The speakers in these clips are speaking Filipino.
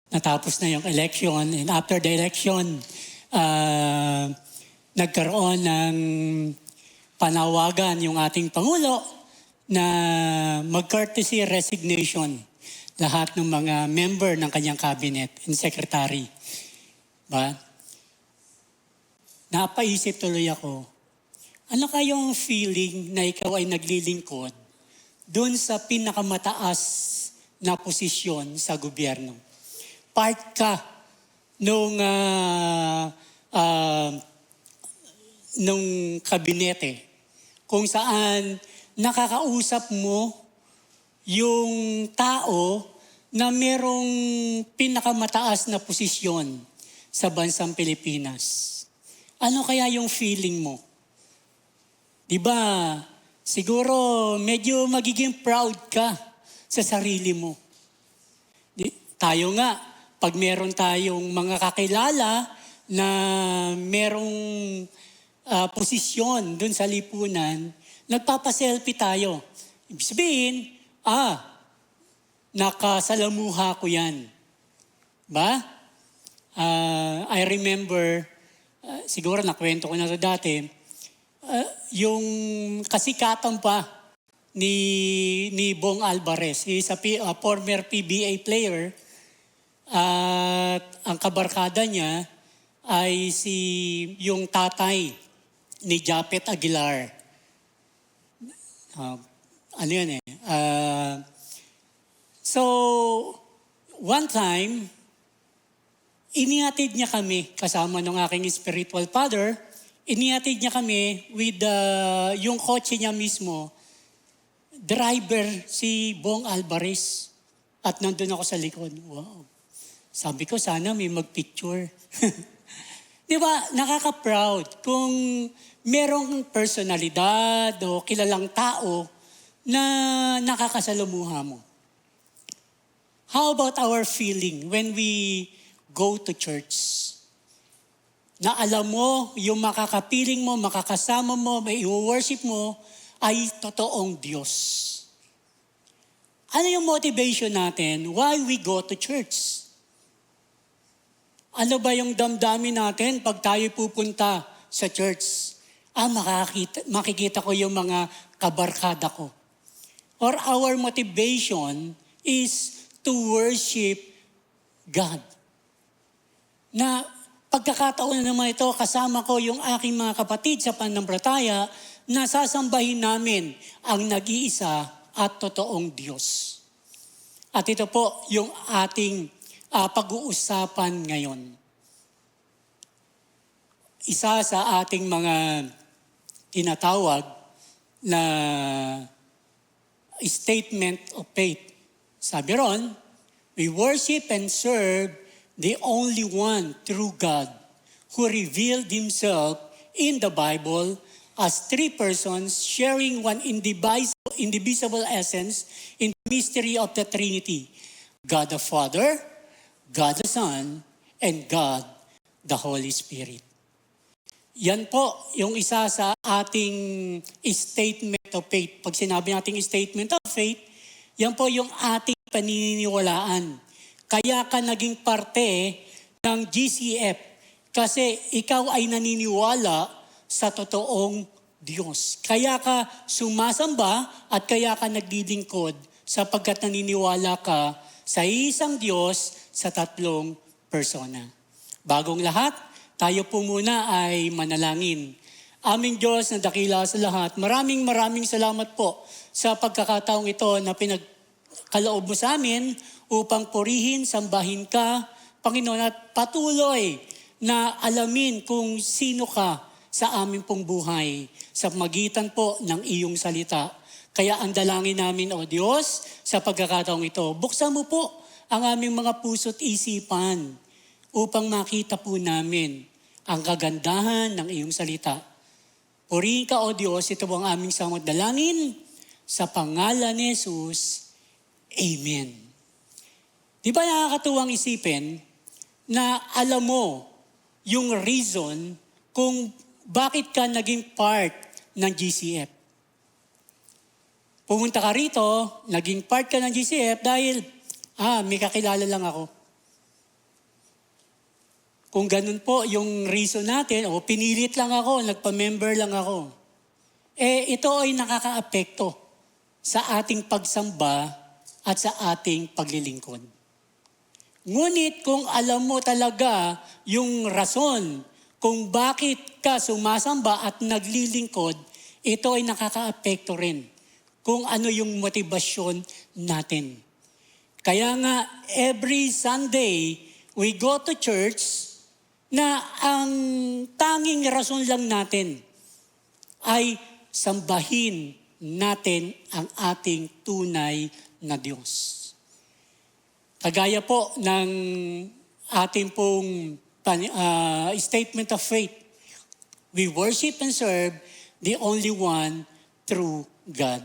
natapos na yung election, and after the election, nagkaroon ng panawagan yung ating Pangulo na mag-courtesy resignation lahat ng mga member ng kanyang cabinet and secretary. Ba? Napaisip tuloy ako, ano kayong feeling na ikaw ay naglilingkod doon sa pinakamataas na posisyon sa gobyerno? Part ka nung kabinete kung saan nakakausap mo yung tao na merong pinakamataas na posisyon sa bansang Pilipinas. Ano kaya yung feeling mo? Diba, siguro medyo magiging proud ka sa sarili mo. Tayo nga, pag meron tayong mga kakilala na merong posisyon dun sa lipunan, nagpapaselfie tayo. Ibig sabihin, nakasalamuha ko yan. Ba? I remember, siguro nakwento ko na ito dati, yung kasikatan pa ni Bong Alvarez. He's a former PBA player. At ang kabarkada niya ay yung tatay ni Japet Aguilar. Ano yun eh? So, one time, inihatid niya kami, kasama ng aking spiritual father, inihatid niya kami with yung kotse niya mismo, driver si Bong Alvarez. At nandun ako sa likod. Wow. Sabi ko, sana may magpicture. Di ba, nakaka-proud kung merong personalidad o kilalang tao na nakakasalamuha mo. How about our feeling when we go to church? Na alam mo, yung makakapiling mo, makakasama mo, may i-worship mo, ay totoong Diyos. Ano yung motivation natin? Why we go to church? Ano ba yung damdamin natin pag tayo pupunta sa church? Makikita ko yung mga kabarkada ko. Or our motivation is to worship God. Na pagkakataon na naman ito, kasama ko yung aking mga kapatid sa pananampalataya na sasambahin namin ang nag-iisa at totoong Diyos. At ito po yung ating pag-uusapan ngayon. Isa sa ating mga tinatawag na statement of faith. Sabi ron, we worship and serve the only one true God who revealed Himself in the Bible as three persons sharing one indivisible essence in the mystery of the Trinity. God the Father, God the Son, and God the Holy Spirit. Yan po yung isa sa ating statement of faith. Pag sinabi nating statement of faith, yan po yung ating paniniwalaan. Kaya ka naging parte ng GCF kasi ikaw ay naniniwala sa totoong Diyos. Kaya ka sumasamba at kaya ka naglilingkod sapagkat naniniwala ka sa isang Diyos sa tatlong persona. Bagong lahat, tayo po muna ay manalangin. Aming Diyos na dakila sa lahat, maraming salamat po sa pagkakataong ito na pinagkaloob mo sa amin upang purihin, sambahin ka, Panginoon, at patuloy na alamin kung sino ka sa aming pong buhay sa magitan po ng iyong salita. Kaya ang dalangin namin, O Diyos, sa pagkakataong ito, buksan mo po ang aming mga puso't isipan upang makita po namin ang kagandahan ng iyong salita. Purihin ka, O Diyos, ito po ang aming samot dalangin sa pangalan ni Jesus. Amen. Di ba nakakatuwang isipin na alam mo yung reason kung bakit ka naging part ng GCF? Pumunta ka rito, naging part ka ng GCF dahil, may kakilala lang ako. kung ganun po yung reason natin, o pinilit lang ako, nagpa-member lang ako, ito ay nakakaapekto sa ating pagsamba at sa ating paglilingkod. Ngunit kung alam mo talaga yung rason kung bakit ka sumasamba at naglilingkod, ito ay nakakaapekto rin kung ano yung motibasyon natin. Kaya nga, every Sunday, we go to church na ang tanging rason lang natin ay sambahin natin ang ating tunay na Diyos. Kagaya po ng ating pong statement of faith, we worship and serve the only one true God.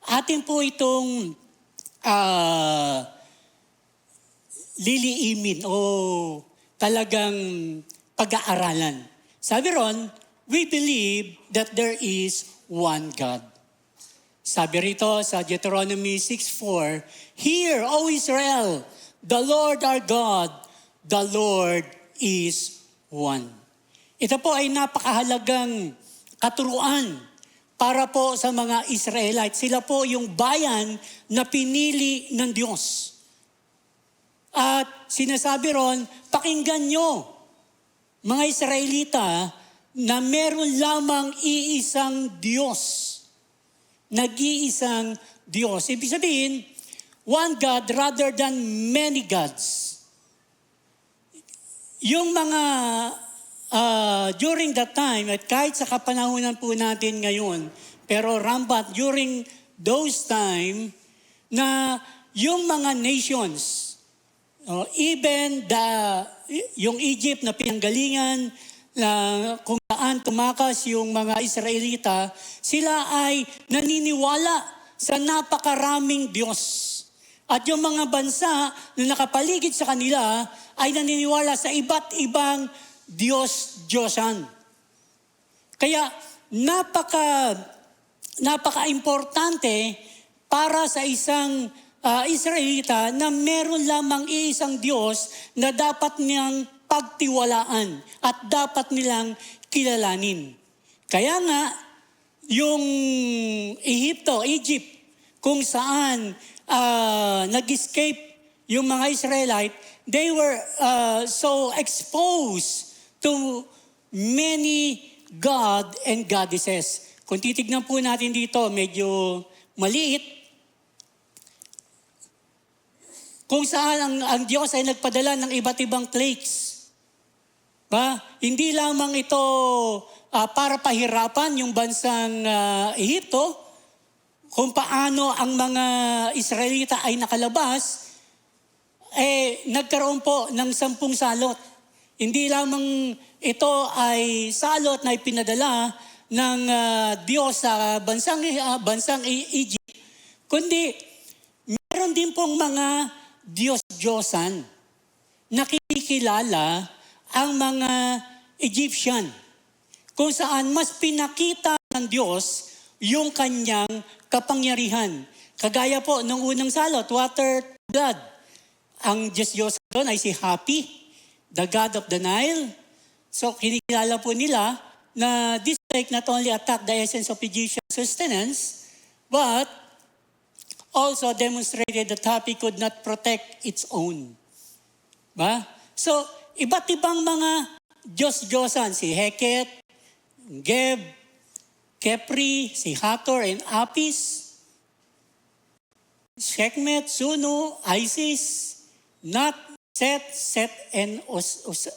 Atin po itong liliimin o talagang pag-aaralan. Sabi ron, we believe that there is one God. Sabi rito sa Deuteronomy 6:4, Hear, O Israel, the Lord our God, the Lord is one. Ito po ay napakahalagang katuruan para po sa mga Israelites. Sila po yung bayan na pinili ng Diyos. At sinasabi ron, pakinggan nyo, mga Israelita, na meron lamang iisang Diyos. Nag-iisang Diyos. Ibig sabihin, one God rather than many gods. Yung mga during that time, at kahit sa kapanahunan po natin ngayon, pero rampant during those time, na yung mga nations, even yung Egypt na pinanggalingan, kung saan tumakas yung mga Israelita, sila ay naniniwala sa napakaraming Diyos. At yung mga bansa na nakapaligid sa kanila ay naniniwala sa iba't ibang Diyos-Diyosan. Kaya napaka-importante para sa isang Israelita na meron lamang iisang Diyos na dapat niyang pagtiwalaan at dapat nilang kilalanin. Kaya nga, yung Egypt, kung saan nag-escape yung mga Israelite, they were so exposed to many God and goddesses. Kung titignan po natin dito, medyo maliit, kung saan ang Diyos ay nagpadala ng iba't ibang plagues. Hindi lamang ito para pahirapan yung bansang Ehipto, kung paano ang mga Israelita ay nakalabas, nagkaroon po ng 10 salot. Hindi lamang ito ay salot na ipinadala ng Diyos sa bansang Egypt, kundi meron din pong mga Diyos-Diyosan na kinikilala ang mga Egyptian, kung saan mas pinakita ng Diyos yung kanyang kapangyarihan. Kagaya po nung unang salot, water, blood. Ang Diyos doon ay si Hapi, the God of the Nile. So kinikilala po nila na this plague not only attacked the essence of Egyptian sustenance, but also demonstrated that Hapi could not protect its own. So, iba't ibang mga Diyos-Diyosan, si Heket, Geb, Kepri, si Hathor and Apis, Sekhmet, Sunu, Isis, Nut, Set and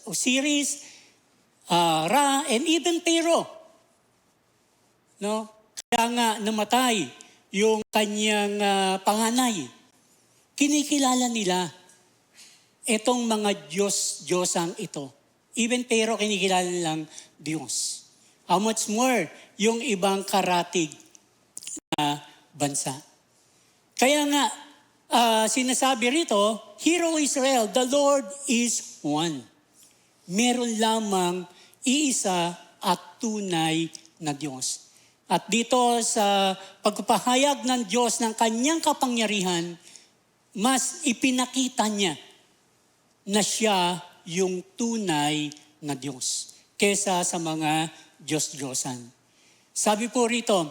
Osiris, Ra, and even Pharaoh. No? Kaya nga namatay yung kanyang panganay. Kinikilala nila itong mga Diyos-Diyosang ito. Even Pharaoh kinikilala nilang Diyos. How much more yung ibang karatig na bansa. Kaya nga, sinasabi rito, Hear, O Israel, the Lord is one. Meron lamang iisa at tunay na Diyos. At dito sa pagpapahayag ng Diyos ng kanyang kapangyarihan, mas ipinakita niya na siya yung tunay na Diyos kesa sa mga Diyos-Diyosan. Sabi po rito,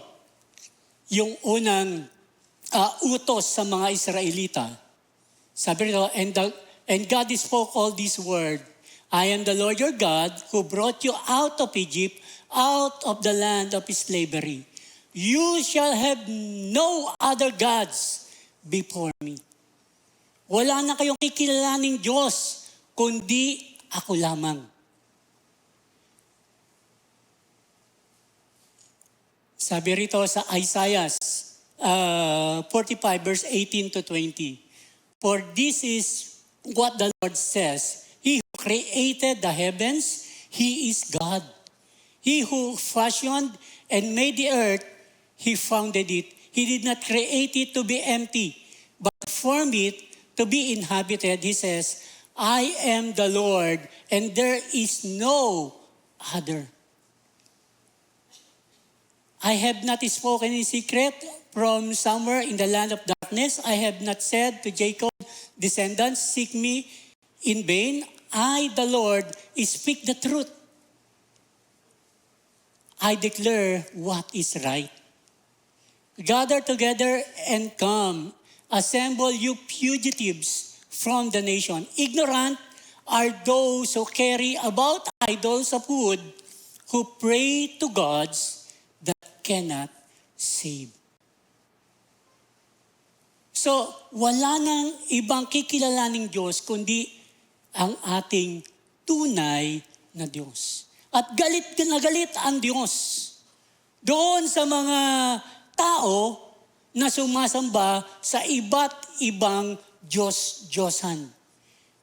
yung unang utos sa mga Israelita, sabi rito, and God spoke all this word, I am the Lord your God who brought you out of Egypt, out of the land of slavery. You shall have no other gods before me. Wala na kayong kikilalaning Diyos, kundi ako lamang. Sabi rito sa Isaiah 45 verse 18 to 20. For this is what the Lord says, He who created the heavens, He is God. He who fashioned and made the earth, He founded it. He did not create it to be empty, but formed it to be inhabited. He says, I am the Lord, and there is no other. I have not spoken in secret from somewhere in the land of darkness. I have not said to Jacob, descendants, seek me in vain. I, the Lord, speak the truth. I declare what is right. Gather together and come. Assemble you fugitives from the nation. Ignorant are those who carry about idols of wood, who pray to gods that cannot save. So, wala nang ibang kikilalaning Diyos kundi ang ating tunay na Diyos. At galit na galit ang Diyos doon sa mga tao na sumasamba sa iba't ibang Diyos-Diyosan.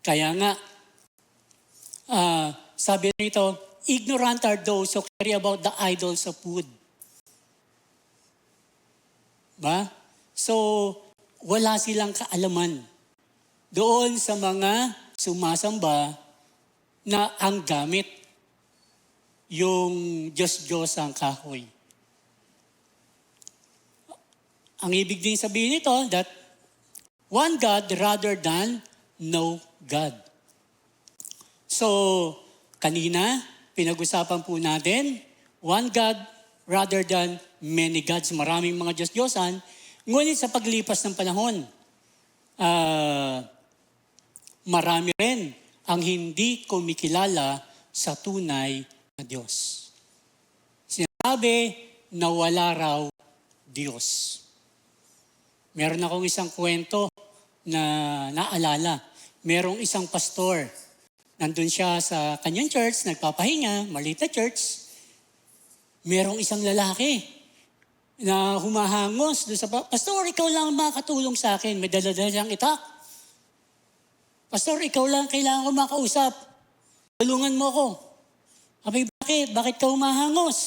Kaya nga, sabi rito, ignorant are those who carry about the idols of wood. Ba? So, wala silang kaalaman doon sa mga sumasamba na ang gamit yung Diyos-Diyos ang kahoy. Ang ibig din sabihin nito that one God rather than no God. So, kanina, pinag-usapan po natin, one God rather than many gods. Maraming mga Diyos-Diyosan. Ngunit sa paglipas ng panahon, marami rin ang hindi kumikilala sa tunay na Diyos. Sinasabi na wala raw Diyos. Meron akong isang kwento na naalala. Merong isang pastor. Nandun siya sa kanyang church, nagpapahinga, maliit na church. Merong isang lalaki na humahangos doon sa, Pastor, ikaw lang makatulong sa akin. May dala-dala siyang itak. Pastor, ikaw lang kailangan ko makausap. Tulungan mo ko. Sabi, bakit? Bakit ka humahangos?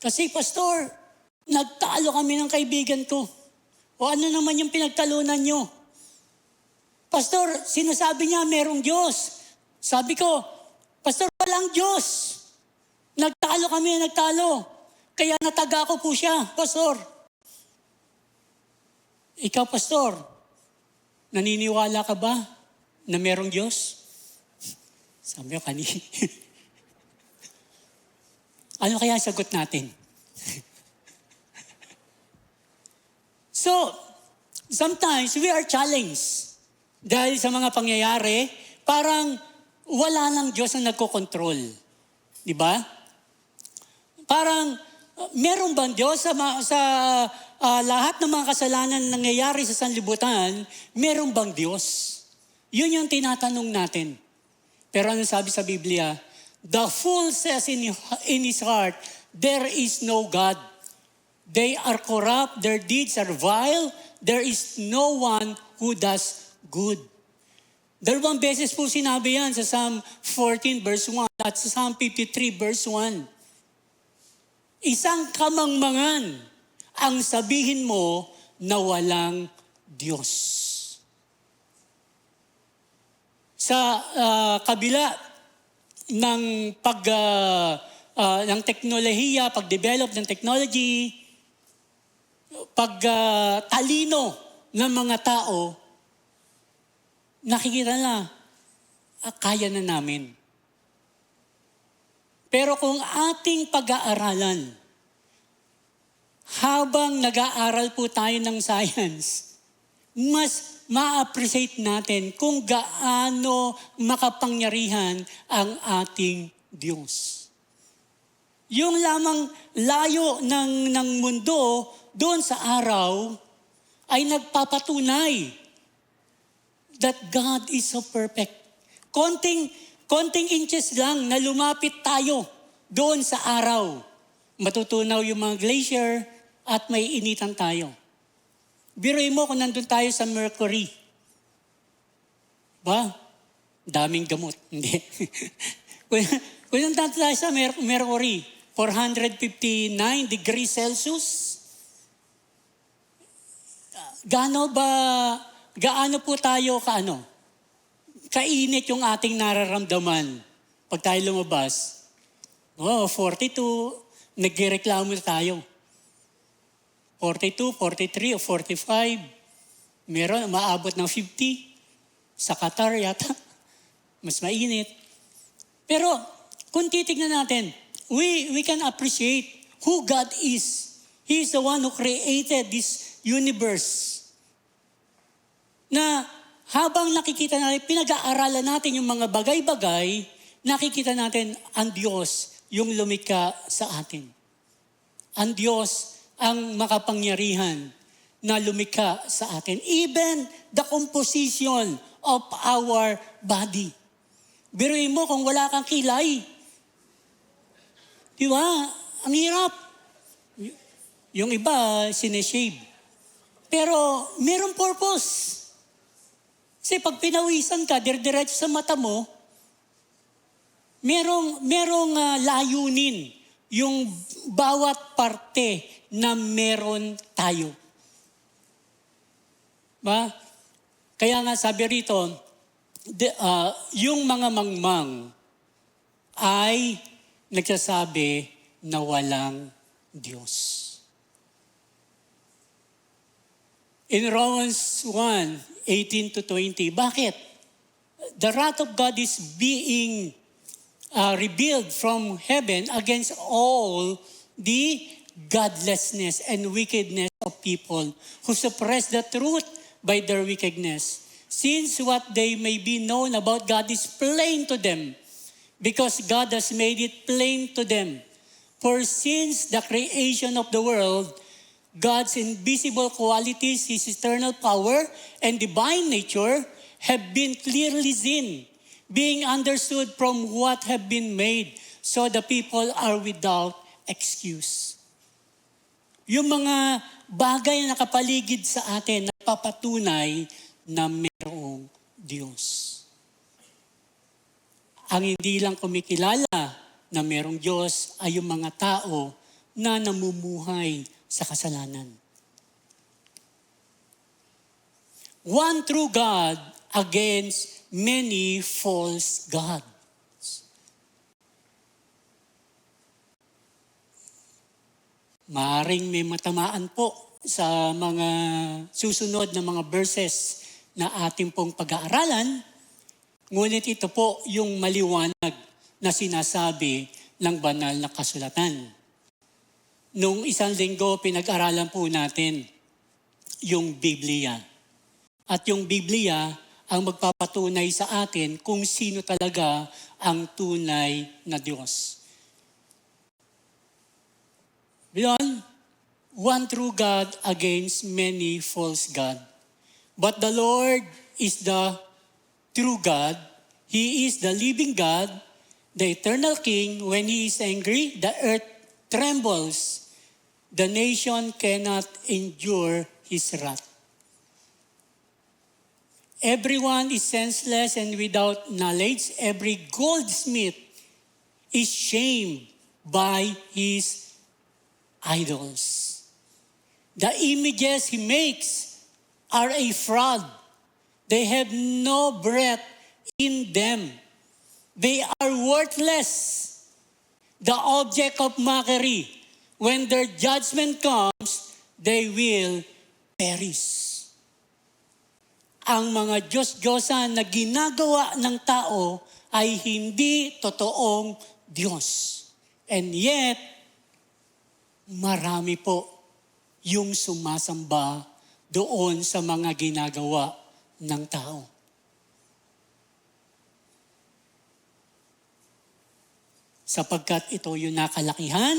Kasi, Pastor, nagtalo kami ng kaibigan ko. O ano naman yung pinagtalunan nyo? Pastor, sinasabi niya merong Diyos. Sabi ko, Pastor, walang Diyos. Nagtalo kami, nagtalo. Kaya nataga ko po siya, Pastor. Ikaw, Pastor, naniniwala ka ba na merong Diyos? Sabi ko, ano kaya sagot natin? So, sometimes we are challenged dahil sa mga pangyayari, parang wala nang Diyos na nagkokontrol. Di ba? Parang, meron bang Diyos sa lahat ng mga kasalanan na nangyayari sa sanlibutan, meron bang Diyos? Yun yung tinatanong natin. Pero ano sabi sa Biblia? The fool says in his heart, there is no God. They are corrupt, their deeds are vile, there is no one who does good. Dalawang beses po sinabi yan sa Psalm 14 verse 1 at sa Psalm 53 verse 1. Isang kamangmangan ang sabihin mo na walang Diyos. Sa kabila ng ng teknolohiya, pag-develop ng technology, talino ng mga tao, nakikita na kaya na namin. Pero kung ating pag-aaralan, habang nag-aaral po tayo ng science, mas ma-appreciate natin kung gaano makapangyarihan ang ating Diyos. Yung lamang layo ng mundo doon sa araw ay nagpapatunay that God is so perfect. Konting inches lang na lumapit tayo doon sa araw. Matutunaw yung mga glacier at may initan tayo. Biruin mo kung nandun tayo sa Mercury. Ba? Daming gamot. Hindi. kung nandun tayo sa Mercury, 459 degrees Celsius, gaano po tayo kainit yung ating nararamdaman pag tayo lumabas? 42, nagreklamo tayo. 42, 43, o 45. Meron, maabot ng 50. Sa Qatar yata, mas mainit. Pero kung titignan natin, we can appreciate who God is. He is the one who created this universe. Na habang nakikita natin, pinag-aaralan natin yung mga bagay-bagay, nakikita natin ang Diyos yung lumikha sa atin. Ang Diyos ang makapangyarihan na lumikha sa atin. Even the composition of our body. Biruin mo kung wala kang kilay. Di ba? Ang hirap. Yung iba, sineshave. Pero merong purpose. Kasi pag pinawisan ka, diretso sa mata mo, merong layunin yung bawat parte na meron tayo. Ba? Kaya nga sabi rito, yung mga mangmang ay nagsasabi na walang Diyos. In Romans 1:18-20, bakit? The wrath of God is being revealed from heaven against all the godlessness and wickedness of people who suppress the truth by their wickedness. Since what they may be known about God is plain to them, because God has made it plain to them. For since the creation of the world, God's invisible qualities, His eternal power and divine nature have been clearly seen, being understood from what have been made, so the people are without excuse. Yung mga bagay na nakapaligid sa atin, napapatunay na mayroong Diyos. Ang hindi lang kumikilala na mayroong Diyos ay yung mga tao na namumuhay sa kasalanan. One true God against many false gods. Maaring may matamaan po sa mga susunod na mga verses na ating pong pag-aaralan, ngunit ito po yung maliwanag na sinasabi ng banal na kasulatan. Nung isang linggo, pinag-aralan po natin yung Biblia. At yung Biblia ang magpapatunay sa atin kung sino talaga ang tunay na Diyos. Beyond, one true God against many false gods. But the Lord is the true God. He is the living God, the eternal King. When He is angry, the earth trembles. The nation cannot endure His wrath. Everyone is senseless and without knowledge. Every goldsmith is shamed by his idols. The images he makes are a fraud. They have no breath in them. They are worthless. The object of mockery. When their judgment comes, they will perish. ang mga Diyos-Diyosan na ginagawa ng tao ay hindi totoong Diyos. And yet, marami po yung sumasamba doon sa mga ginagawa ng tao. Sapagkat ito yung nakalakihan,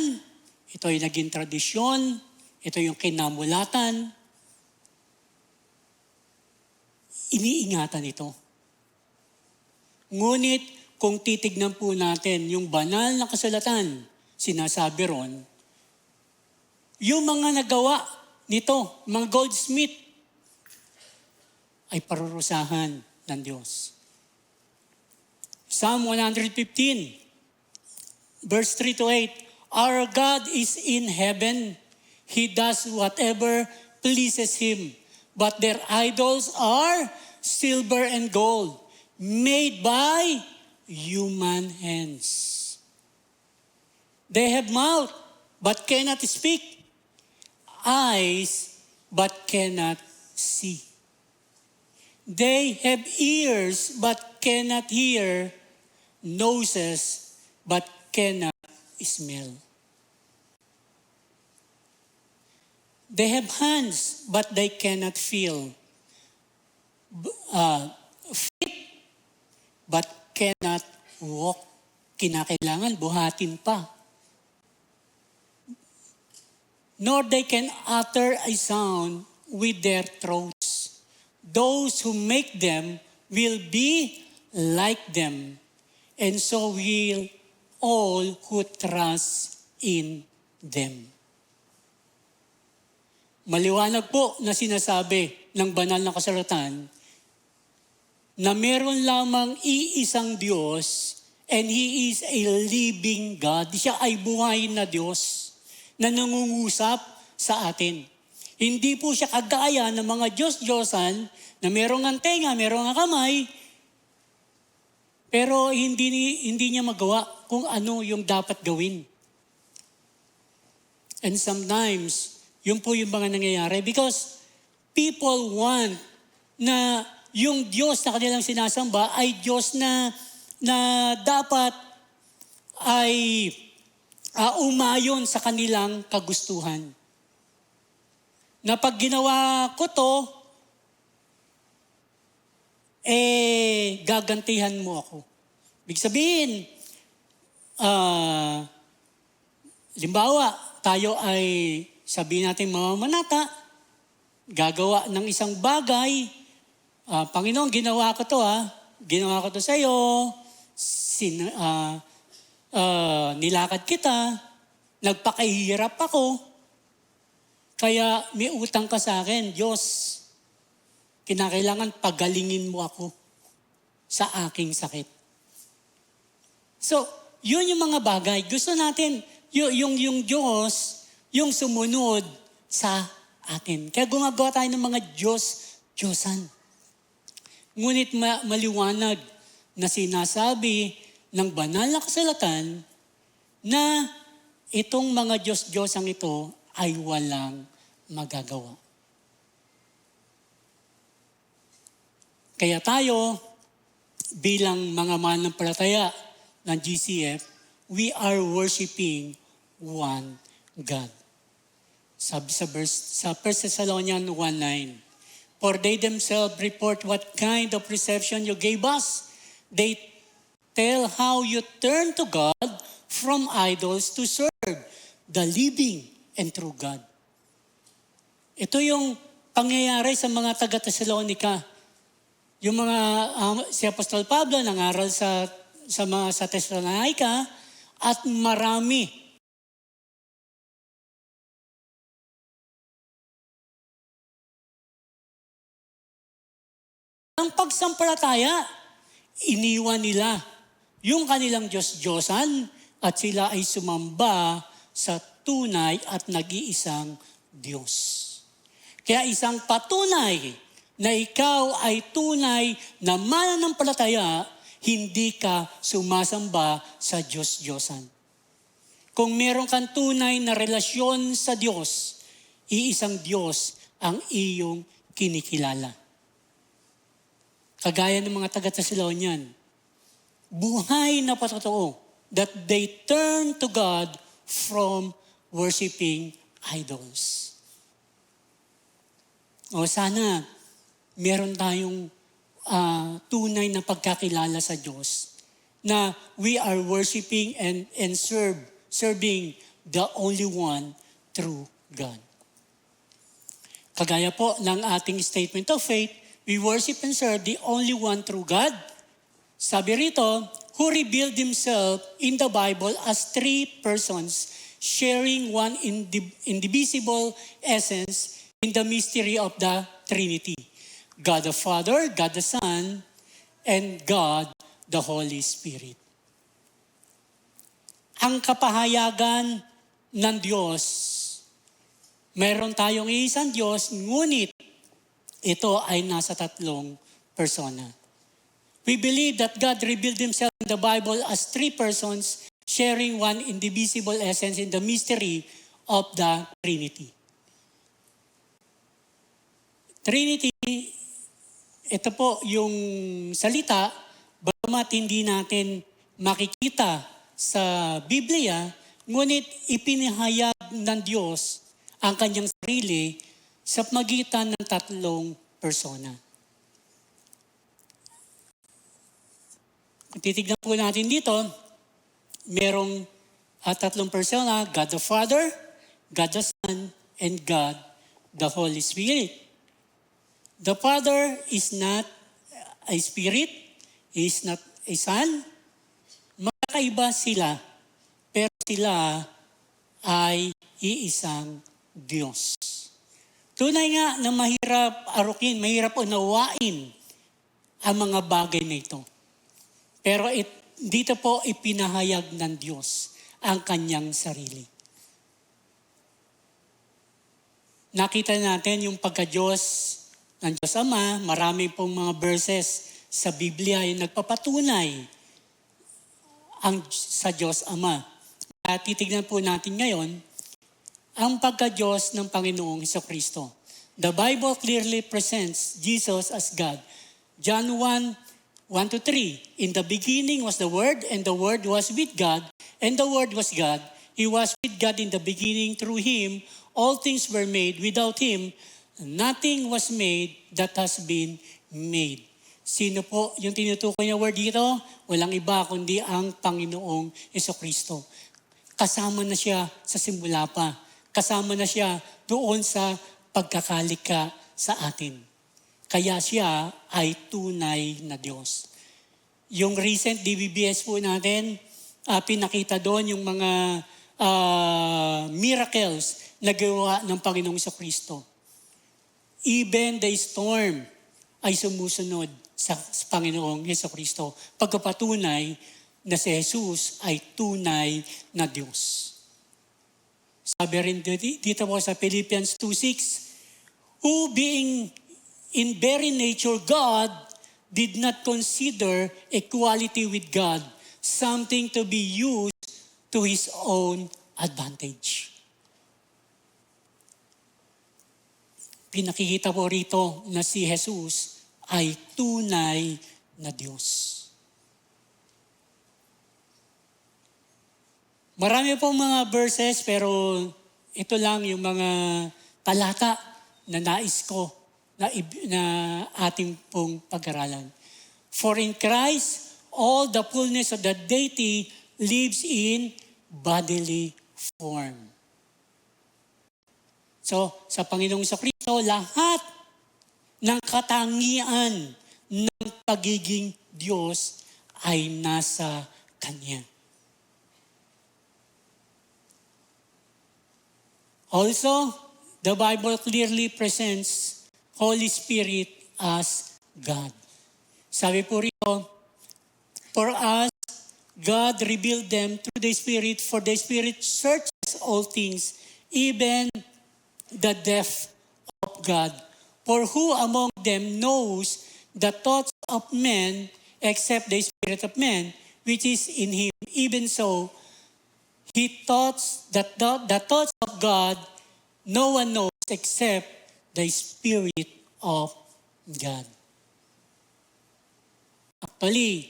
ito yung naging tradisyon, ito yung kinamulatan, iniingatan ito. Ngunit kung titignan po natin yung banal na kasulatan, sinasabi ron, yung mga nagawa nito, mga goldsmith, ay parurusahan ng Diyos. Psalm 115, verse 3-8, Our God is in heaven. He does whatever pleases Him. But their idols are silver and gold, made by human hands. They have mouth, but cannot speak. Eyes, but cannot see. They have ears, but cannot hear. Noses, but cannot smell. They have hands, but they cannot feel. Feet, but cannot walk. Kinakailangan buhatin pa. Nor they can utter a sound with their throats. Those who make them will be like them, and so will all who trust in them. Maliwanag po na sinasabi ng banal na kasulatan na meron lamang iisang Diyos and He is a living God. Siya ay buhay na Diyos na nangungusap sa atin. Hindi po siya kagaya ng mga Diyos-Diyosan na merong ang tenga, merong ang kamay, pero hindi niya magawa kung ano yung dapat gawin. And sometimes, yun po yung mga nangyayari because people want na yung Diyos na kanilang sinasamba ay Diyos na dapat ay umayon sa kanilang kagustuhan. Na pag ginawa ko to, gagantihan mo ako. Ibig sabihin, limbawa, tayo ay sabihin natin mamamanata, gagawa ng isang bagay, Panginoon, ginawa ko to ginawa ko to sa iyo, nilakad kita, nagpakahirap ako, kaya may utang ka sa akin, Diyos, kinakailangan pagalingin mo ako sa aking sakit. So, yun yung mga bagay. Gusto natin, yung Diyos, yung sumunod sa atin. Kaya gumagawa tayo ng mga Diyos-Diyosan. Ngunit maliwanag na sinasabi ng banal na kasulatan na itong mga Diyos-Diyosang ito ay walang magagawa. Kaya tayo, bilang mga mananampalataya ng GCF, we are worshiping one God. Sabi sa 1 Thessalonians 1:9, For they themselves report what kind of reception you gave us. They tell how you turned to God from idols to serve the living and true God. Ito yung pangyayari sa mga taga-Thessalonica. Yung mga, si Apostol Pablo nangaral sa Thessalonica at marami. Ang pagsampalataya, iniwan nila yung kanilang Diyos-Diyosan at sila ay sumamba sa tunay at nag-iisang Diyos. Kaya isang patunay na ikaw ay tunay na mananampalataya, hindi ka sumasamba sa Diyos-Diyosan. Kung meron kang tunay na relasyon sa Diyos, iisang Diyos ang iyong kinikilala. kagaya ng mga taga-Thessalonian, buhay na patotoo that they turn to God from worshiping idols. O sana meron tayong tunay na pagkakilala sa Diyos na we are worshiping and serving the only one true God. Kagaya po ng ating statement of faith, we worship and serve the only one true God. Sabi rito, who revealed himself in the Bible as three persons sharing one indivisible essence in the mystery of the Trinity. God the Father, God the Son, and God the Holy Spirit. Ang kapahayagan ng Diyos, mayroon tayong isang Diyos, ngunit ito ay nasa tatlong persona. We believe that God revealed himself in the Bible as three persons sharing one indivisible essence in the mystery of the Trinity. Trinity, ito po yung salita, bagamat hindi natin makikita sa Biblia, ngunit ipinahayag ng Diyos ang kanyang sarili sa magitan ng tatlong persona. Kung titignan po natin dito, merong tatlong persona, God the Father, God the Son, and God the Holy Spirit. The Father is not a spirit, He is not a Son. Magkaiba sila, pero sila ay iisang Diyos. Tunay nga na mahirap arukin, mahirap unawain ang mga bagay na ito. Pero dito po ipinahayag ng Diyos ang kanyang sarili. Nakita natin yung pagka-Diyos ng Diyos Ama, marami pong mga verses sa Biblia yung nagpapatunay sa Diyos Ama. At titignan po natin ngayon ang pagka-Diyos ng Panginoong Hesukristo. The Bible clearly presents Jesus as God. John 1:1-3. In the beginning was the Word, and the Word was with God, and the Word was God. He was with God in the beginning. Through Him, all things were made. Without Him, nothing was made that has been made. Sino po yung tinutukoy na word dito? Walang iba kundi ang Panginoong Hesukristo. Kasama na siya sa simula pa. Kasama na siya doon sa pagkakalikha sa atin. Kaya siya ay tunay na Diyos. Yung recent DBBS po natin, pinakita doon yung mga miracles na gawa ng Panginoong Hesukristo. Even the storm ay sumusunod sa Panginoong Hesukristo. Pagkapatunay na si Jesus ay tunay na Diyos. Sabi rin dito po sa Philippians 2:6, who being in very nature God, did not consider equality with God something to be used to His own advantage. Pinakikita po rito na si Jesus ay tunay na Diyos. Marami pong mga verses pero ito lang yung mga talata na nais ko na ating pong pag-aralan. For in Christ, all the fullness of the deity lives in bodily form. So, sa Panginoong Hesukristo, lahat ng katangian ng pagiging Diyos ay nasa Kanya. Also, the Bible clearly presents Holy Spirit as God. Sabi po rito, for us, God revealed them through the Spirit, for the Spirit searches all things, even the depth of God. For who among them knows the thoughts of men except the Spirit of man, which is in him? Even so, the thoughts of God, no one knows except the Spirit of God. Actually,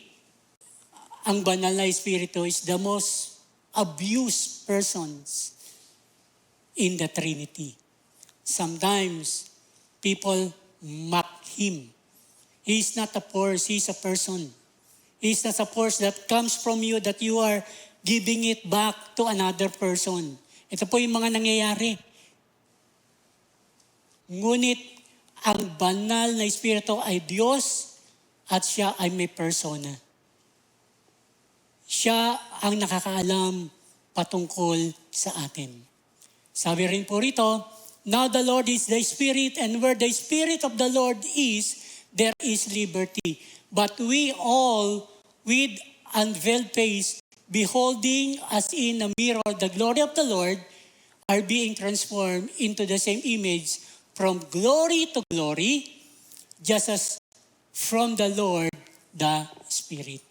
ang banal na Espiritu is the most abused persons in the Trinity. Sometimes, people mock him. He is not a force, he is a person. He is not a force that comes from you that you are giving it back to another person. Ito po yung mga nangyayari. Ngunit, ang banal na Espiritu ay Diyos at siya ay may persona. Siya ang nakakaalam patungkol sa atin. Sabi rin po rito, now the Lord is the Spirit, and where the Spirit of the Lord is, there is liberty. But we all, with unveiled face, beholding as in a mirror the glory of the Lord, are being transformed into the same image from glory to glory, just as from the Lord, the Spirit.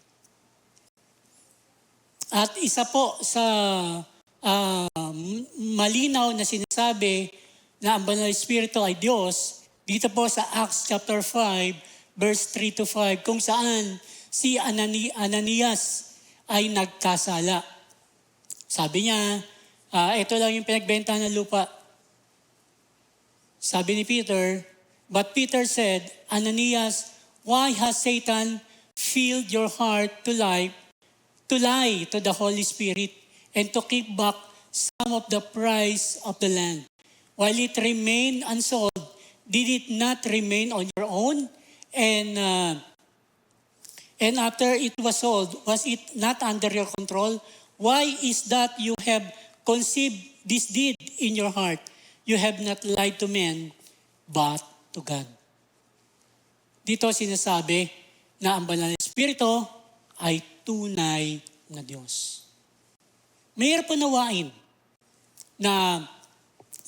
At isa po sa malinaw na sinasabi na ang banal na Espiritu ay Diyos, dito po sa Acts chapter 5, verse 3 to 5, kung saan si Ananias ay nagkasala. Sabi niya, ito lang yung pinagbenta ng lupa. Sabi ni Peter, but Peter said, Ananias, why has Satan filled your heart to lie to the Holy Spirit and to keep back some of the price of the land? While it remained unsold, did it not remain on your own? And after it was sold, was it not under your control? Why is that you have conceived this deed in your heart? You have not lied to men, but to God. Dito sinasabi na ang banal na Espiritu ay tunay na Diyos. Mahirap unawain na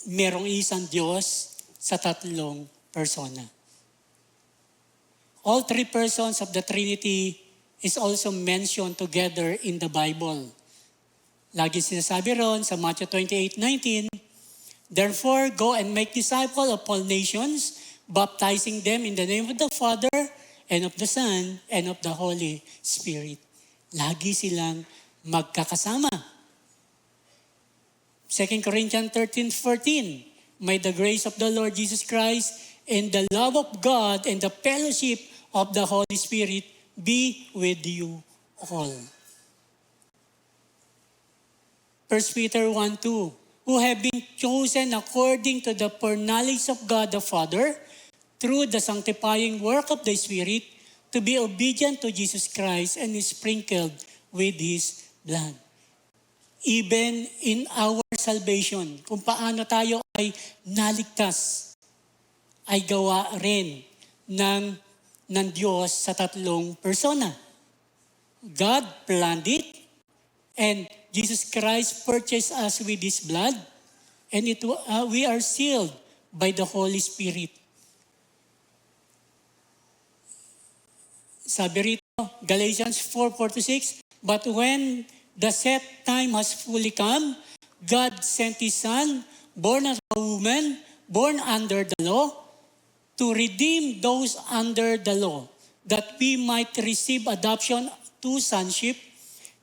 merong isang Diyos sa tatlong persona. All three persons of the Trinity is also mentioned together in the Bible. Lagi sinasabi ron sa Matthew 28:19, therefore, go and make disciples of all nations, baptizing them in the name of the Father, and of the Son, and of the Holy Spirit. Lagi silang magkakasama. 2 Corinthians 13:14, may the grace of the Lord Jesus Christ, and the love of God, and the fellowship of the Holy Spirit be with you all. 1 Peter 1:2, who have been chosen according to the foreknowledge of God the Father, through the sanctifying work of the Spirit, to be obedient to Jesus Christ and is sprinkled with His blood. Even in our salvation, kung paano tayo ay naligtas, ay gawa rin ng Diyos sa tatlong persona. God planned it, and Jesus Christ purchased us with His blood, and we are sealed by the Holy Spirit. Sabi rito, Galatians 4:4-6, but when the set time has fully come, God sent His Son, born of a woman, born under the law, to redeem those under the law, that we might receive adoption to sonship.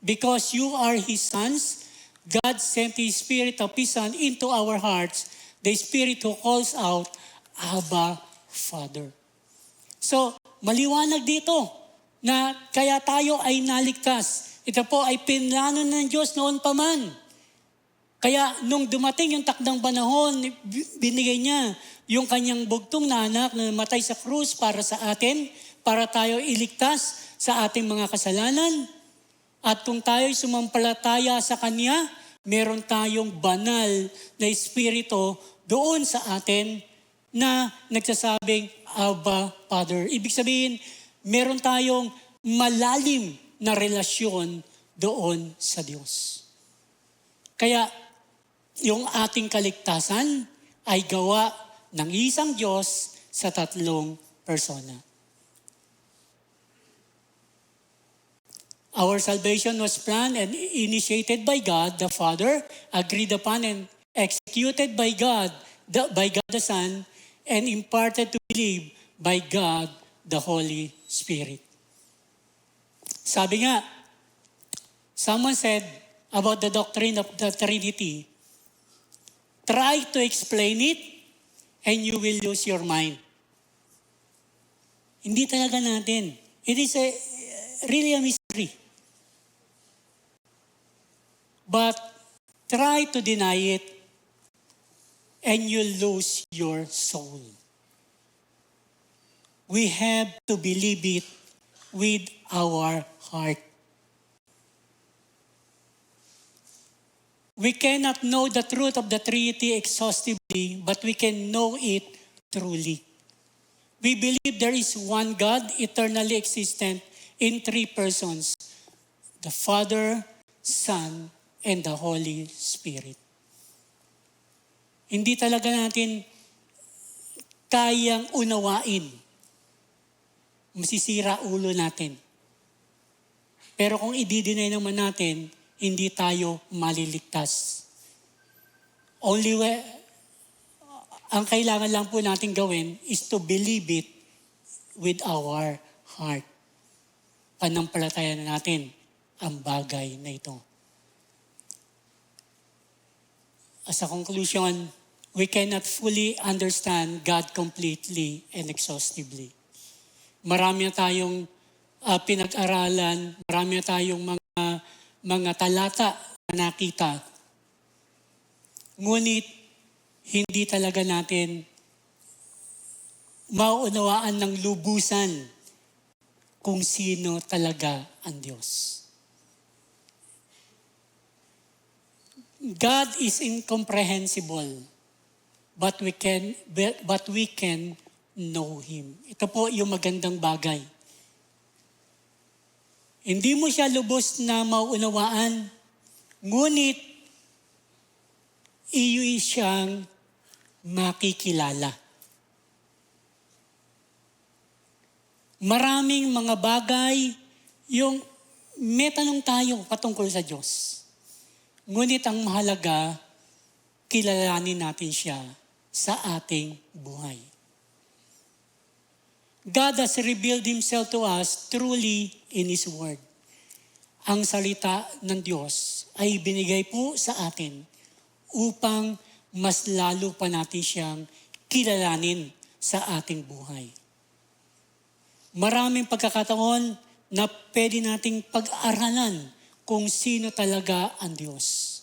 Because you are His sons, God sent His Spirit of His Son into our hearts, the Spirit who calls out, Abba, Father. So, maliwanag dito na kaya tayo ay naligtas. Ito po ay pinlano ng Diyos noon pa man. Kaya nung dumating yung takdang panahon, binigay niya yung kanyang bugtong na anak na namatay sa krus para sa atin, para tayo iligtas sa ating mga kasalanan. At kung tayo'y sumampalataya sa Kanya, meron tayong banal na Espiritu doon sa atin na nagsasabing, Abba, Father. Ibig sabihin, meron tayong malalim na relasyon doon sa Diyos. Kaya, yung ating kaligtasan ay gawa ng isang Diyos sa tatlong persona. Our salvation was planned and initiated by God the Father, agreed upon and executed by God the Son, and imparted to believe by God the Holy Spirit. Sabi nga, someone said about the doctrine of the Trinity, try to explain it and you will lose your mind. Hindi talaga natin. It is really a mystery. But try to deny it and you'll lose your soul. We have to believe it with our heart. We cannot know the truth of the Trinity exhaustively, but we can know it truly. We believe there is one God, eternally existent in three persons, the Father, Son, and the Holy Spirit. Hindi talaga natin kayang unawain. Masisira ulo natin. Pero kung i-deny naman natin, hindi tayo maliligtas. Ang kailangan lang po natin gawin is to believe it with our heart. Panampalatayan natin ang bagay na ito. As a conclusion, we cannot fully understand God completely and exhaustively. Marami na tayong pinag-aralan, marami na tayong mga talata na nakita. Ngunit, hindi talaga natin mauunawaan ng lubusan kung sino talaga ang Diyos. God is incomprehensible, but we can know Him. Ito po yung magandang bagay. Hindi mo siya lubos na mauunawaan, ngunit iyo'y siyang makikilala. Maraming mga bagay, yung may tanong tayo patungkol sa Diyos. Ngunit ang mahalaga, kilalanin natin siya sa ating buhay. God has revealed Himself to us truly in His Word. Ang salita ng Diyos ay binigay po sa atin upang mas lalo pa natin siyang kilalanin sa ating buhay. Maraming pagkakataon na pwede nating pag-aralan kung sino talaga ang Diyos.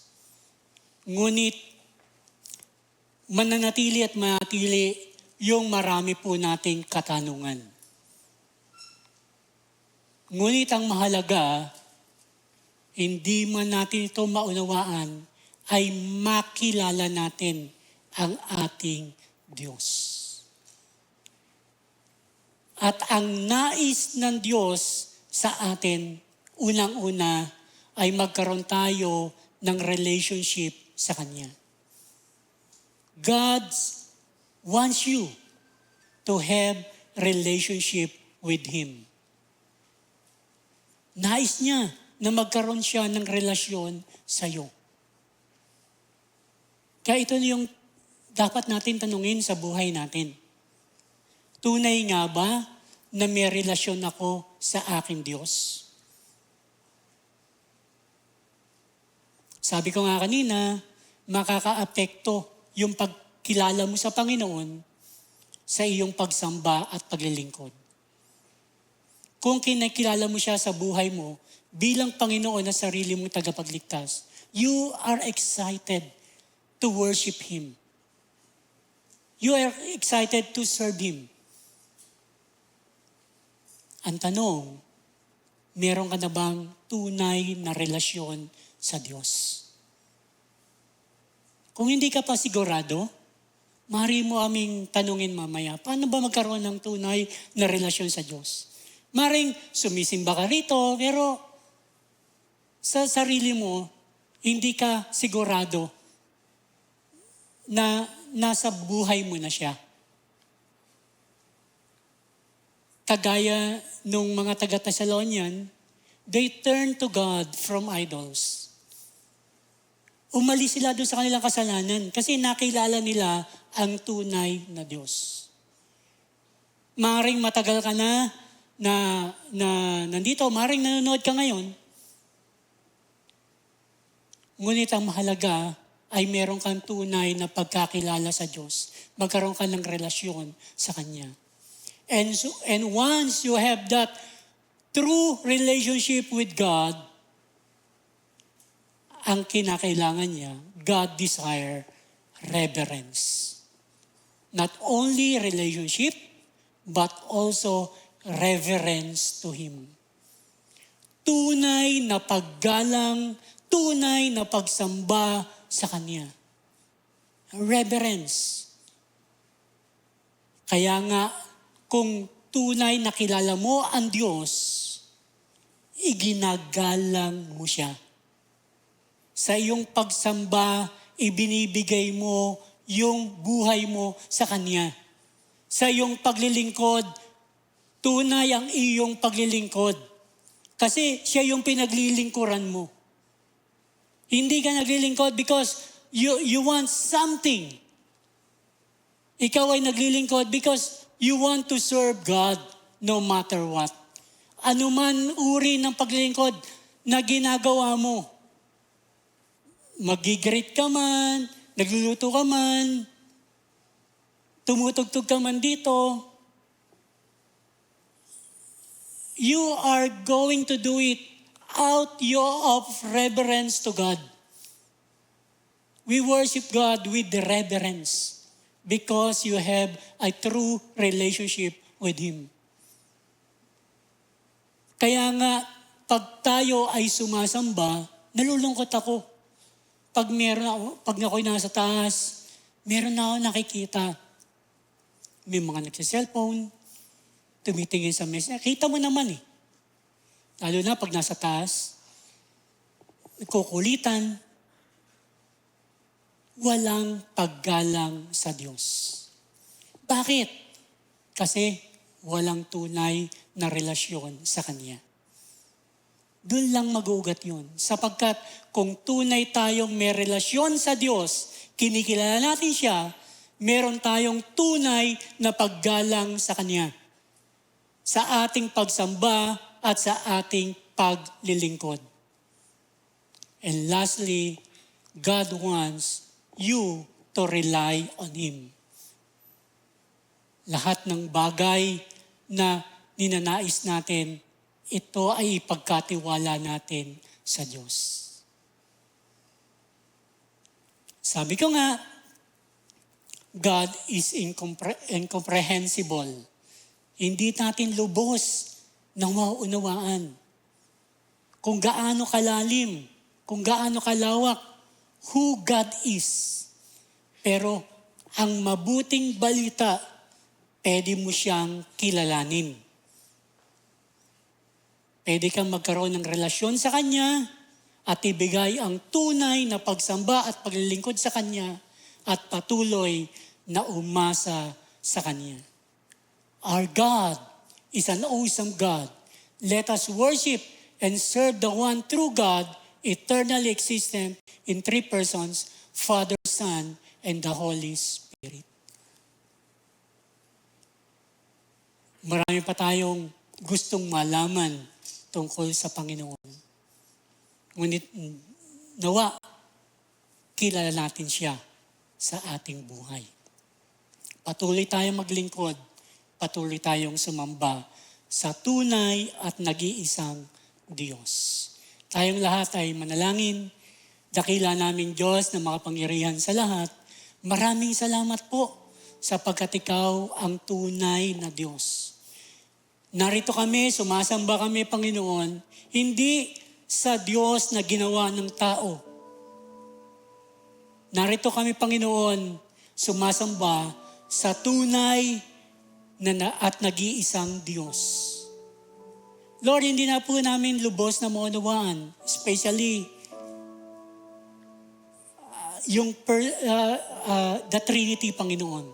Ngunit, mananatili at manatili yung marami po nating katanungan. Ngunit ang mahalaga, hindi man natin ito maunawaan, ay makilala natin ang ating Diyos. At ang nais ng Diyos sa atin, unang-una, ay magkaroon tayo ng relationship sa Kanya. God wants you to have relationship with Him. Nais niya na magkaroon siya ng relasyon sa iyo. Kaya ito yung dapat natin tanungin sa buhay natin. Tunay nga ba na may relasyon ako sa aking Diyos? Sabi ko nga kanina, makaka-apekto yung pagkilala mo sa Panginoon sa iyong pagsamba at paglilingkod. Kung kinakilala mo siya sa buhay mo bilang Panginoon na sarili mong tagapagligtas, you are excited to worship Him. You are excited to serve Him. Ang tanong, meron ka na bang tunay na relasyon sa Diyos? Kung hindi ka pa sigurado, maaari mo aming tanungin mamaya, paano ba magkaroon ng tunay na relasyon sa Diyos? Maaring sumisimba ka rito, pero sa sarili mo, hindi ka sigurado na nasa buhay mo na siya. Kagaya nung mga taga-Thessalonian, they turned to God from idols. Umalis sila doon sa kanilang kasalanan kasi nakilala nila ang tunay na Diyos. Maaring matagal ka na na nandito, maring nanonood ka ngayon, ngunit ang mahalaga ay meron kang tunay na pagkakilala sa Diyos. Magkaroon ka ng relasyon sa Kanya. And once you have that true relationship with God, ang kinakailangan niya, God desire reverence. Not only relationship, but also reverence to Him. Tunay na paggalang, tunay na pagsamba sa Kanya. Reverence. Kaya nga, kung tunay na kilala mo ang Diyos, iginagalang mo siya. Sa iyong pagsamba, ibinibigay mo yung buhay mo sa Kanya. Sa iyong paglilingkod, tunay ang iyong paglilingkod. Kasi siya yung pinaglilingkuran mo. Hindi ka naglilingkod because you want something. Ikaw ay naglilingkod because you want to serve God no matter what. Ano man uri ng paglilingkod na ginagawa mo. Mag-greet ka man, nagluluto ka man, tumutugtog ka man dito. You are going to do it out of reverence to God. We worship God with the reverence because you have a true relationship with Him. Kaya nga, pag tayo ay sumasamba, nalulungkot ako. Pag ako'y nasa taas, meron na ako nakikita. May mga nagsa-cellphone, tumitingin sa message. Kita mo naman eh. Lalo na pag nasa taas, kukulitan, walang paggalang sa Diyos. Bakit? Kasi walang tunay na relasyon sa Kanya. Doon lang mag-uugat yun. Sapagkat kung tunay tayong may relasyon sa Diyos, kinikilala natin siya, meron tayong tunay na paggalang sa Kanya. Sa ating pagsamba at sa ating paglilingkod. And lastly, God wants you to rely on Him. Lahat ng bagay na ninanais natin, ito ay ipagkatiwala natin sa Diyos. Sabi ko nga, God is incomprehensible. Hindi natin lubos na mauunawaan kung gaano kalalim, kung gaano kalawak, who God is. Pero ang mabuting balita, pwede mo siyang kilalanin. Pwede kang magkaroon ng relasyon sa Kanya at ibigay ang tunay na pagsamba at paglilingkod sa Kanya at patuloy na umasa sa Kanya. Our God is an awesome God. Let us worship and serve the one true God, eternally existent in three persons, Father, Son, and the Holy Spirit. Marami pa tayong gustong malaman tungkol sa Panginoon. Ngunit nawa, kilala natin siya sa ating buhay. Patuloy tayong maglingkod, patuloy tayong sumamba sa tunay at nag-iisang Diyos. Tayong lahat ay manalangin. Dakila namin Diyos na makapangyarihan sa lahat. Maraming salamat po sapagkat Ikaw ang tunay na Diyos. Narito kami, sumasamba kami, Panginoon, hindi sa Diyos na ginawa ng tao. Narito kami, Panginoon, sumasamba sa tunay at nag-iisang Diyos. Lord, hindi na po namin lubos na maunawaan, especially the Trinity, Panginoon.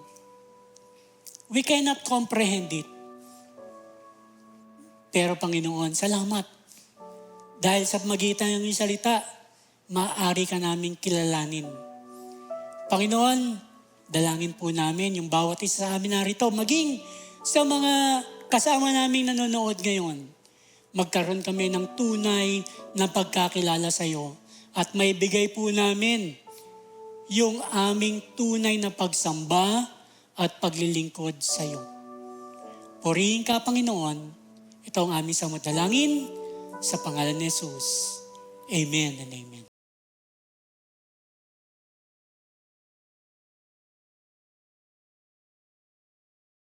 We cannot comprehend it. Pero Panginoon, salamat. Dahil sa magitan ng iyong salita, maaari ka namin kilalanin. Panginoon, dalangin po namin yung bawat isa sa amin narito, maging sa mga kasama naming nanonood ngayon, magkaroon kami ng tunay na pagkakilala sa iyo at maibigay po namin yung aming tunay na pagsamba at paglilingkod sa iyo. Purihin ka, Panginoon. Ito ang aming samadalangin sa pangalan ni Jesus. Amen and amen.